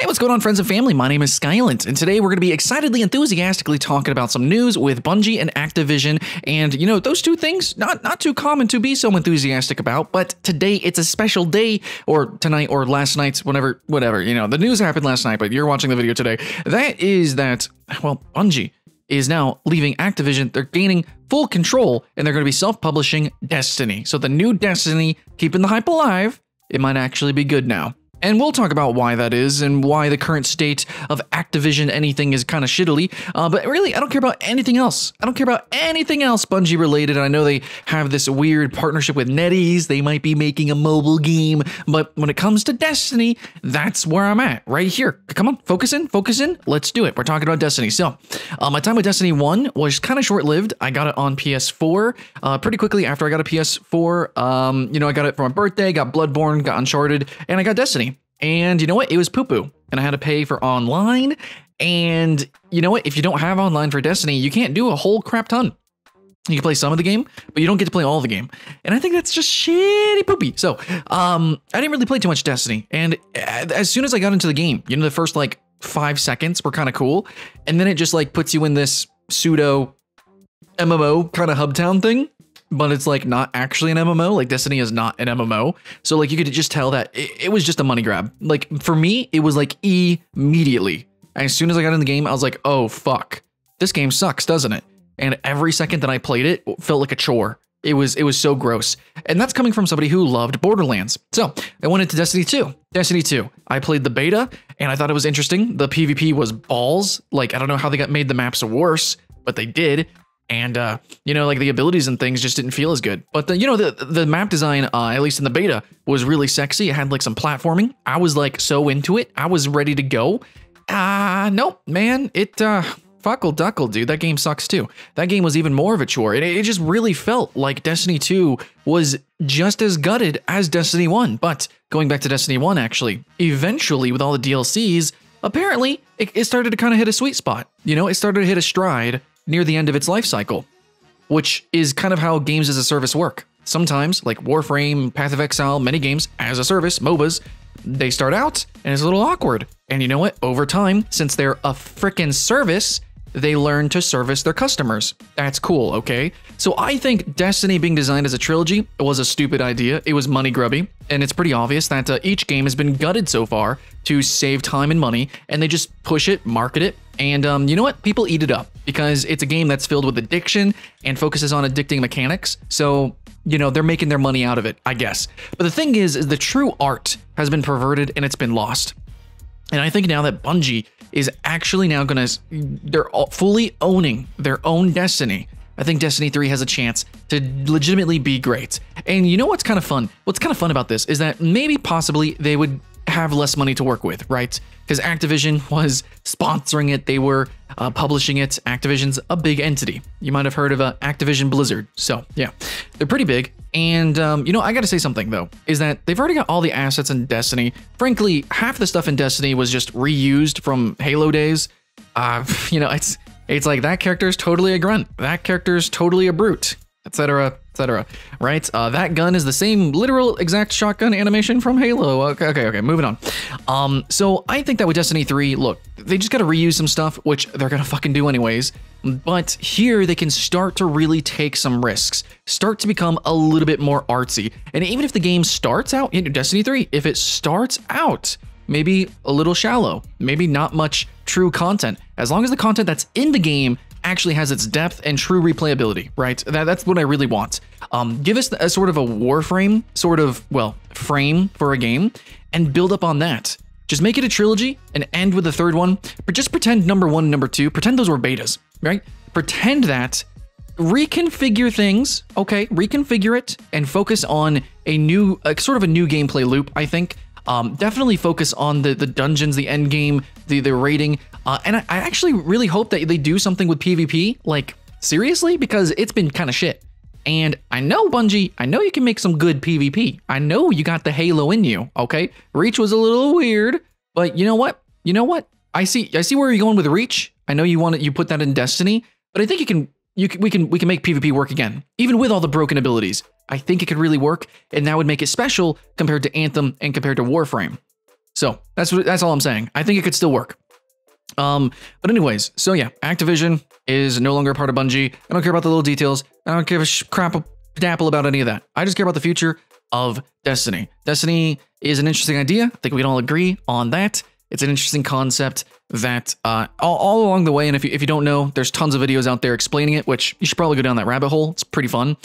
what's going on, friends and family? My name is Skylent, and today we're going to be excitedly, enthusiastically talking about some news with Bungie and Activision. And, you know, those two things, not too common to be so enthusiastic about, but today it's a special day, or tonight, or last night, whatever, you know, the news happened last night, but you're watching the video today. Well, Bungie is now leaving Activision. They're gaining full control, and they're going to be self-publishing Destiny. So the new Destiny, keeping the hype alive, it might actually be good now. And we'll talk about why that is and why the current state of Activision anything is kind of shittily. But really, I don't care about anything else. I don't care about anything else Bungie related. I know they have this weird partnership with NetEase. They might be making a mobile game. But when it comes to Destiny, that's where I'm at, right here. Come on, focus in. Let's do it. We're talking about Destiny. So my time with Destiny 1 was kind of short-lived. I got it on PS4 pretty quickly after I got a PS4. You know, I got it for my birthday, got Bloodborne, got Uncharted, and I got Destiny. And you know what? It was poo-poo. And I had to pay for online. And you know what? If you don't have online for Destiny, you can't do a whole crap ton. You can play some of the game, but you don't get to play all of the game. And I think that's just shitty poopy. So I didn't really play too much Destiny. And as soon as I got into the game, you know, the first like 5 seconds were kind of cool. And then it just like puts you in this pseudo MMO kind of hubtown thing. But it's like not actually an MMO. Like Destiny is not an MMO. So like you could just tell that it was just a money grab. Like for me, it was like immediately. As soon as I got in the game, I was like, oh fuck, this game sucks, doesn't it? And every second that I played it felt like a chore. It was so gross. And that's coming from somebody who loved Borderlands. So I went into Destiny 2. Destiny 2. I played the beta and I thought it was interesting. The PvP was balls. Like I don't know how they made the maps worse, but they did. And, you know, like the abilities and things just didn't feel as good. But, you know, the map design, at least in the beta, was really sexy. It had like some platforming. I was like so into it. I was ready to go. Nope, man. Fuckle duckle, dude. That game sucks too. That game was even more of a chore. It just really felt like Destiny 2 was just as gutted as Destiny 1. But going back to Destiny 1, actually, eventually with all the DLCs, apparently it started to kind of hit a sweet spot. You know, it started to hit a stride near the end of its life cycle, which is kind of how games as a service work. Sometimes, like Warframe, Path of Exile, many games as a service, MOBAs, they start out and it's a little awkward. And you know what? Over time, since they're a frickin' service, they learn to service their customers. That's cool, okay? So I think Destiny being designed as a trilogy was a stupid idea. It was money grubby, and it's pretty obvious that each game has been gutted so far to save time and money, and they just push it, market it, and you know what? People eat it up because it's a game that's filled with addiction and focuses on addicting mechanics. So, you know, they're making their money out of it, I guess. But the thing is the true art has been perverted and it's been lost. And I think now that Bungie is actually now they're fully owning their own Destiny, I think Destiny 3 has a chance to legitimately be great. And you know what's kind of fun? What's kind of fun about this is that maybe possibly they would have less money to work with, right? Because Activision was sponsoring it, they were publishing it. Activision's a big entity. You might have heard of Activision Blizzard. So yeah, they're pretty big. And you know, I gotta say something though, is that they've already got all the assets in Destiny. Frankly, half the stuff in Destiny was just reused from Halo days. You know, it's like that character's totally a grunt, that character's totally a brute, etc. Right? That gun is the same literal exact shotgun animation from Halo. Okay, moving on. So I think that with Destiny 3, look, they just gotta reuse some stuff, which they're gonna fucking do anyways. But here they can start to really take some risks, start to become a little bit more artsy. And even if the game starts out in Destiny 3, if it starts out maybe a little shallow, maybe not much true content, as long as the content that's in the game actually has its depth and true replayability, right? That's what I really want. Give us a sort of a Warframe frame for a game and build up on that. Just make it a trilogy and end with the third one, but just pretend number 1 and number 2, pretend those were betas, right? Pretend that, reconfigure things, okay? Reconfigure it and focus on a new, sort of a new gameplay loop, I think. Definitely focus on the dungeons, the end game, the raiding. And I actually really hope that they do something with PvP, like seriously, because it's been kind of shit. And I know Bungie, I know you can make some good PvP. I know you got the Halo in you, okay? Reach was a little weird, but you know what? I see where you're going with Reach. I know you put that in Destiny, but I think we can make PvP work again, even with all the broken abilities. I think it could really work, and that would make it special compared to Anthem and compared to Warframe. So that's all I'm saying. I think it could still work. But anyways, so yeah, Activision is no longer a part of Bungie. I don't care about the little details. I don't give a crap dapple about any of that. I just care about the future of Destiny. Destiny is an interesting idea. I think we can all agree on that. It's an interesting concept that all along the way, and if you don't know, there's tons of videos out there explaining it, which you should probably go down that rabbit hole. It's pretty fun.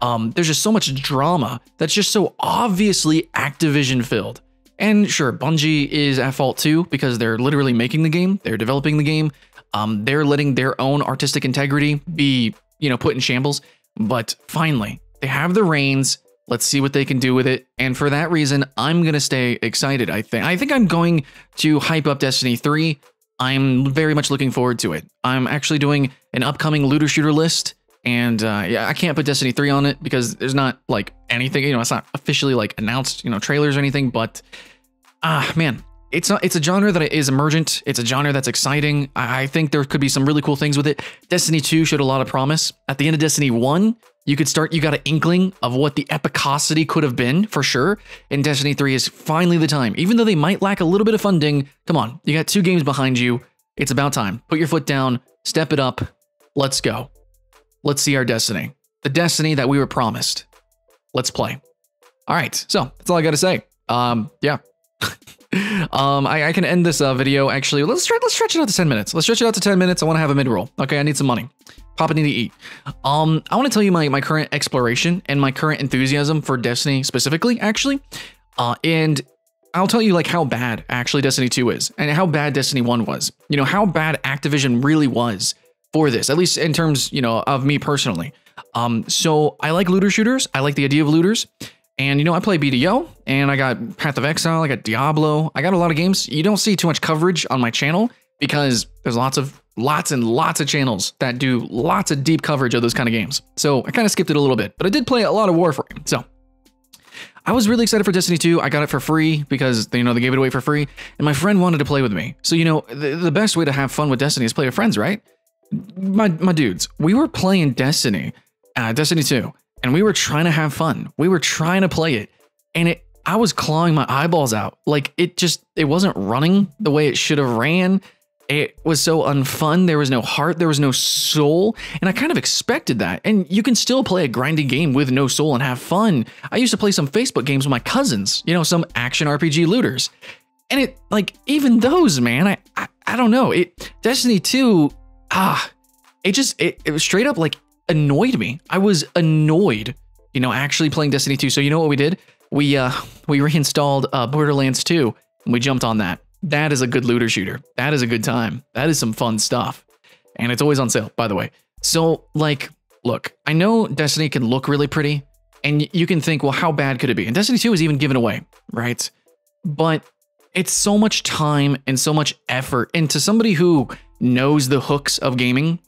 There's just so much drama that's just so obviously Activision filled. And sure, Bungie is at fault too, because they're literally making the game, they're developing the game, they're letting their own artistic integrity be, put in shambles. But finally, they have the reins. Let's see what they can do with it. And for that reason, I'm going to stay excited. I think I'm going to hype up Destiny 3. I'm very much looking forward to it. I'm actually doing an upcoming looter shooter list. And yeah, I can't put Destiny 3 on it because there's not like anything, it's not officially like announced, trailers or anything. But man, it's a genre that is emergent. It's a genre that's exciting. I think there could be some really cool things with it. Destiny 2 showed a lot of promise. At the end of Destiny 1, you got an inkling of what the epicosity could have been for sure. And Destiny 3 is finally the time. Even though they might lack a little bit of funding, come on, you got 2 games behind you. It's about time. Put your foot down, step it up. Let's go. Let's see our Destiny. The Destiny that we were promised. Let's play. All right, so that's all I got to say. Yeah. I can end this video. Actually, let's stretch it out to 10 minutes. Let's stretch it out to 10 minutes. I want to have a mid-roll. Okay, I need some money. Papa need to eat. I want to tell you my current exploration and my current enthusiasm for Destiny specifically, actually. And I'll tell you like how bad actually Destiny 2 is and how bad Destiny 1 was. How bad Activision really was for this, at least in terms, of me personally. So I like looter shooters. I like the idea of looters. And, I play BDO, and I got Path of Exile, I got Diablo, I got a lot of games. You don't see too much coverage on my channel because there's lots and lots of channels that do lots of deep coverage of those kind of games. So I kind of skipped it a little bit, but I did play a lot of Warframe. So I was really excited for Destiny 2. I got it for free because, they gave it away for free, and my friend wanted to play with me. So, the best way to have fun with Destiny is play with friends, right? My dudes, we were playing Destiny 2. And we were trying to have fun. We were trying to play it. And I was clawing my eyeballs out. Like it wasn't running the way it should have ran. It was so unfun. There was no heart. There was no soul. And I kind of expected that. And you can still play a grindy game with no soul and have fun. I used to play some Facebook games with my cousins, some action RPG looters. And even those, man, I don't know. Destiny 2, it was straight up like annoyed me. I was annoyed, actually playing Destiny 2. So you know what we did? We reinstalled Borderlands 2 and we jumped on that. That is a good looter shooter. That is a good time. That is some fun stuff. And it's always on sale, by the way. So look, I know Destiny can look really pretty and you can think, well, how bad could it be? And Destiny 2 is even given away, right? But it's so much time and so much effort. And to somebody who knows the hooks of gaming,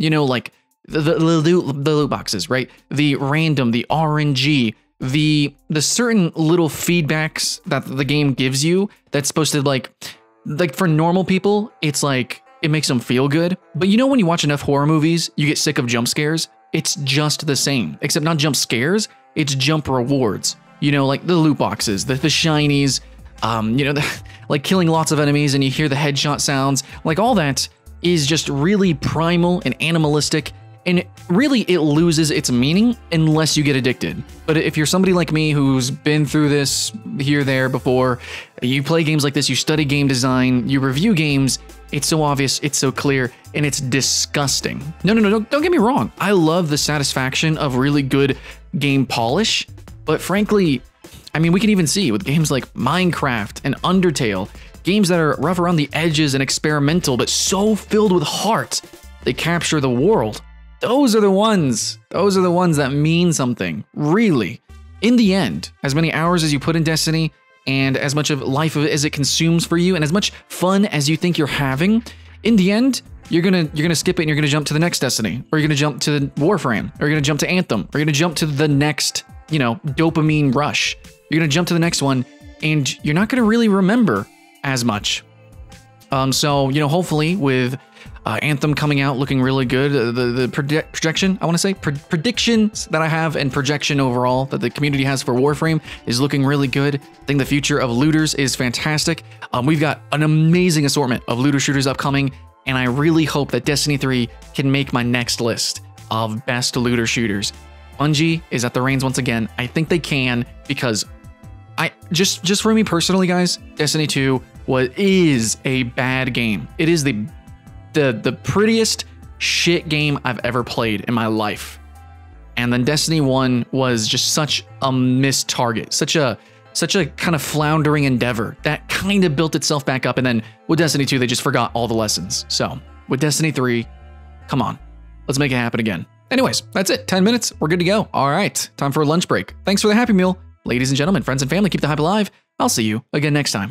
the loot boxes, right? The random, the RNG, the certain little feedbacks that the game gives you that's supposed to like for normal people, it's like it makes them feel good. But when you watch enough horror movies, you get sick of jump scares. It's just the same, except not jump scares, it's jump rewards. Like the loot boxes, the shinies, like killing lots of enemies and you hear the headshot sounds, like all that is just really primal and animalistic. And really, it loses its meaning unless you get addicted. But if you're somebody like me who's been through this here, there before, you play games like this, you study game design, you review games, it's so obvious, it's so clear, and it's disgusting. No, don't get me wrong. I love the satisfaction of really good game polish. But frankly, we can even see with games like Minecraft and Undertale, games that are rough around the edges and experimental, but so filled with heart, they capture the world. Those are the ones that mean something, really. In the end, as many hours as you put in Destiny and as much of life as it consumes for you and as much fun as you think you're having, in the end, you're gonna skip it and you're gonna jump to the next Destiny, or you're gonna jump to Warframe, or you're gonna jump to Anthem, or you're gonna jump to the next, dopamine rush. You're gonna jump to the next one and you're not gonna really remember as much. So, hopefully with Anthem coming out looking really good. The projection, I want to say, predictions that I have and projection overall that the community has for Warframe is looking really good. I think the future of looters is fantastic. We've got an amazing assortment of looter shooters upcoming, and I really hope that Destiny 3 can make my next list of best looter shooters. Bungie is at the reins once again. I think they can, because just for me personally, guys, Destiny 2 is a bad game. It is the prettiest shit game I've ever played in my life. And then Destiny 1 was just such a missed target, such a kind of floundering endeavor that kind of built itself back up. And then with Destiny 2, they just forgot all the lessons. So with Destiny 3, come on, let's make it happen again. Anyways, that's it. 10 minutes. We're good to go. All right, time for a lunch break. Thanks for the Happy Meal. Ladies and gentlemen, friends and family, keep the hype alive. I'll see you again next time.